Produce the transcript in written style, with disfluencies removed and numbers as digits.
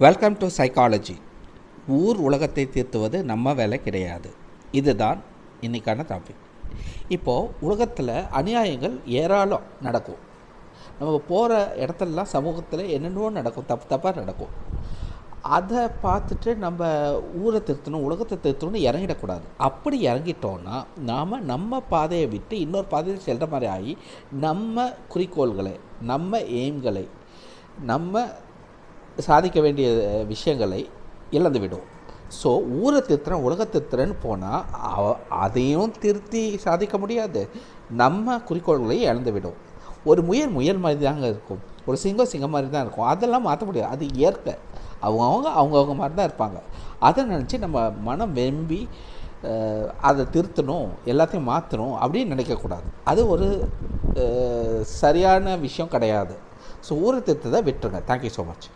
Welcome to psychology. ஊர் உலகத்தை திருத்துவது நம்ம வேலை கிடையாது. இதுதான் இன்றைக்கான டாபிக். இப்போது உலகத்தில் அநியாயங்கள் ஏராளம் நடக்கும். நம்ம போகிற இடத்துலலாம் சமூகத்தில் என்னென்னவோ நடக்கும், தப்பாக நடக்கும். அதை பார்த்துட்டு நம்ம ஊரை திருத்தணும், உலகத்தை திருத்தணும்னு இறங்கிடக்கூடாது. அப்படி இறங்கிட்டோன்னா நாம் நம்ம பாதையை விட்டு இன்னொரு பாதையை செல்கிற மாதிரி ஆகி நம்ம குறிக்கோள்களை, நம்ம எய்ம்களை, நம்ம சாதிக்க வேண்டிய விஷயங்களை இழந்து விடும். ஸோ ஊரை திருத்துறேன், உலக திருத்துறேன்னு போனால் அதையும் திருத்தி சாதிக்க முடியாது, நம்ம குறிக்கோள்களையும் இழந்து விடும். ஒரு முயல் மாதிரி தாங்க இருக்கும், ஒரு சிங்கம் மாதிரி தான் இருக்கும். அதெல்லாம் மாற்ற முடியாது, அது இயற்கை. அவங்கவுங்க மாதிரி தான் இருப்பாங்க. அதை நினச்சி நம்ம மனம் வெம்பி அதை திருத்தணும், எல்லாத்தையும் மாற்றணும் அப்படின்னு நினைக்கக்கூடாது. அது ஒரு சரியான விஷயம் கிடையாது. ஸோ ஊரை திருத்ததை விட்டுருங்க. Thank you so much.